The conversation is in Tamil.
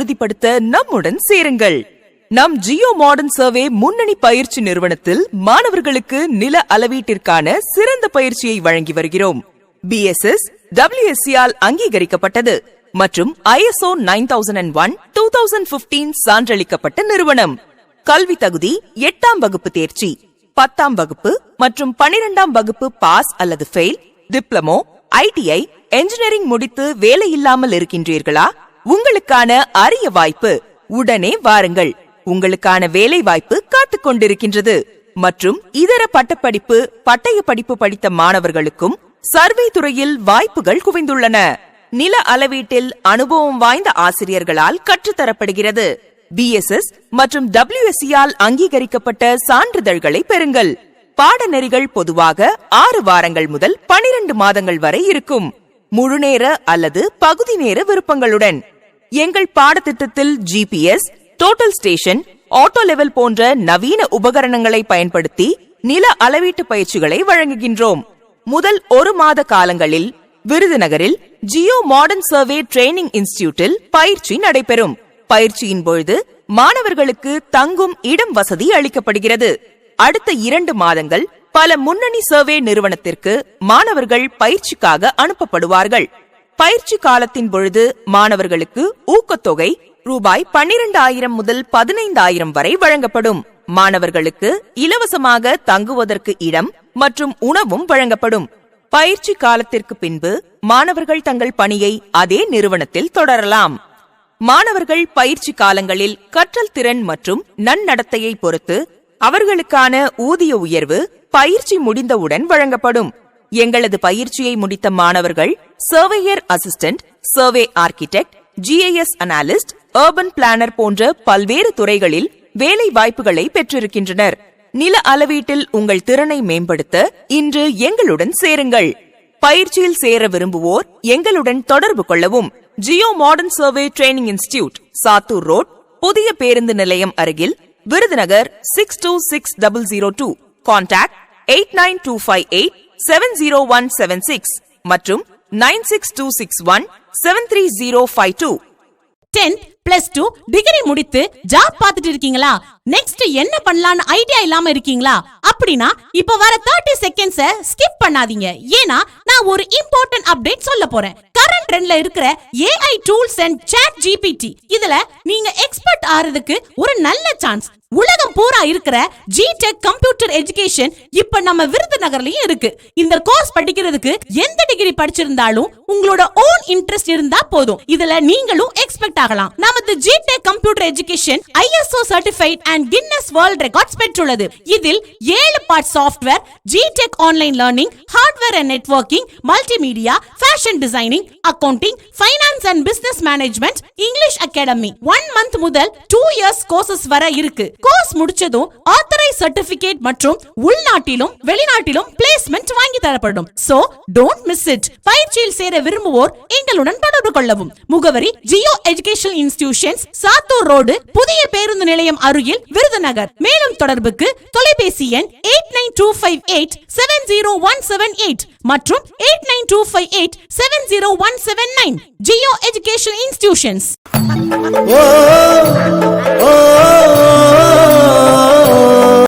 உறுதிப்படுத்த நம்முடன் சேருங்கள். நம் ஜியோ மாடர்ன் சர்வே முன்னணி பயிற்சி நிறுவனத்தில் மாணவர்களுக்கு நில அளவீட்டிற்கான சிறந்த பயிற்சியை வழங்கி வருகிறோம். BSS WSC ஆல் அங்கீகரிக்கப்பட்டது மற்றும் ISO 9001-2015 சான்றளிக்கப்பட்ட நிறுவனம். கல்வி தகுதி 8ஆம் வகுப்பு தேர்ச்சி, 10ஆம் வகுப்பு மற்றும் 12ஆம் வகுப்பு பாஸ் அல்லது ஃபெயில், டிப்ளமோ, ITI, என்ஜினியரிங் முடித்து வேலையில்லாமல் இருக்கின்றீர்களா? உங்களுக்கான அரிய வாய்ப்பு. உடனே வாருங்கள். உங்களுக்கான வேலை வாய்ப்பு காத்துக் கொண்டிருக்கின்றது. மற்றும் இதர பட்டப்படிப்பு, பட்டய படிப்பு படித்த மாணவர்களுக்கும் சர்வே துறையில் வாய்ப்புகள் குவிந்துள்ளன. நில அளவீட்டில் அனுபவம் வாய்ந்த ஆசிரியர்களால் கற்றுத்தரப்படுகிறது. BSS மற்றும் WSC ஆல் அங்கீகரிக்கப்பட்ட சான்றிதழ்களை பெறுங்கள். பாடநெறிகள் பொதுவாக 6 வாரங்கள் முதல் 12 மாதங்கள் வரை இருக்கும். முழுநேர அல்லது பகுதி நேர விருப்பங்களுடன். எங்கள் பாடத்திட்டத்தில் GPS, total station, auto level போன்ற நவீன உபகரணங்களை பயன்படுத்தி நில அளவீட்டு பயிற்சிகளை வழங்குகின்றோம். முதல் 1 மாத காலங்களில் விருதுநகரில் ஜியோ மாடர்ன் சர்வே ட்ரெய்னிங் இன்ஸ்டிடியூட்டில் பயிற்சி நடைபெறும். பயிற்சியின் பொழுது மாணவர்களுக்கு தங்கும் இடம் வசதி அளிக்கப்படுகிறது. அடுத்த 2 மாதங்கள் பல முன்னணி சர்வே நிறுவனத்திற்கு மாணவர்கள் பயிற்சிக்காக அனுப்பப்படுவார்கள். பயிற்சி காலத்தின் பொழுது மாணவர்களுக்கு ஊக்கத்தொகை ரூபாய் 12,000 முதல் 15,000 வரை வழங்கப்படும். மாணவர்களுக்கு இலவசமாக தங்குவதற்கு இடம் மற்றும் உணவும் வழங்கப்படும். பயிற்சி காலத்திற்கு பின்பு மாணவர்கள் தங்கள் பணியை அதே நிறுவனத்தில் தொடரலாம். மாணவர்கள் பயிற்சி காலங்களில் கற்றல் திறன் மற்றும் நன்னடத்தையை பொறுத்து அவர்களுக்கான ஊதிய உயர்வு பயிற்சி முடிந்தவுடன் வழங்கப்படும். எங்களது பயிற்சியை முடித்த மாணவர்கள் surveyor assistant, survey architect, GIS analyst, urban planar போன்ற பல்வேறு துறைகளில் வேலை வாய்ப்புகளை பெற்றிருக்கின்றனர். நில அளவீட்டில் உங்கள் திறனை மேம்படுத்த இன்று எங்களுடன் சேருங்கள். பயிற்சியில் சேர விரும்புவோர் எங்களுடன் தொடர்பு கொள்ளவும். Jio modern survey training institute, Sattur road, புதிய பேருந்து நிலையம் அருகில், விருதுநகர் 626002. கான்டாக்ட் 8925870176 மற்றும் 9626173052. 10th +2 டிகிரி முடித்து ஜாப் பார்த்துட்டு இருக்கீங்களா? நெக்ஸ்ட் என்ன பண்ணலாம்னு ஐடியா இல்லாம இருக்கீங்களா? அப்படின்னா இப்ப வர 30 செகண்ட்ஸ் ஸ்கிப் பண்ணாதீங்க. ஏன்னா நான் ஒரு இம்பார்ட்டன்ட் அப்டேட் சொல்ல போறேன். கரண்ட் ட்ரெண்ட்ல இருக்கிற AI tools and chat GPT இதுல நீங்க எக்ஸ்பர்ட் ஆறதுக்கு ஒரு நல்ல சான்ஸ். உலகம் பூரா இருக்கிற GTech கம்ப்யூட்டர் எஜுகேஷன் இப்ப நம்ம விருதுநகர்லயும் இருக்கு. இந்த கோர்ஸ் படிக்கிறதுக்கு எந்த டிகிரி படிச்சிருந்தாலும் உங்களோட ஓன் இன்ட்ரெஸ்ட் இருந்தா போதும். இதுல நீங்களும் எக்ஸ்பர்ட் ஆகலாம். நமது GTech computer education ISO certified and Guinness world records பெற்றுள்ளது. இதில் 7 part software, GTech online learning, hardware and networking, multimedia, fashion designing, accounting, finance and business management, English academy 1 month முதல் 2 இயர்ஸ் கோர்சஸ் வர இருக்கு. கோர்ஸ் முடிச்சதும் ஆத்தரைஸ் சர்டிபிகேட் மற்றும் உள்நாட்டிலும் வெளிநாட்டிலும் பிளேஸ்மெண்ட் வாங்கி தரப்படும். So don't miss it. பயிற்சியில் சேர விரும்புவோர் எங்களுடன் தொடர்பு கொள்ளவும். முகவரி Jio educational institutions, Sattur road, புதிய பேருந்து நிலையம் அருகில், விருதுநகர். மேலும் தொடர்புக்கு தொலைபேசி எண் 8925870178 மற்றும் 8925870179. Jio educational institutions.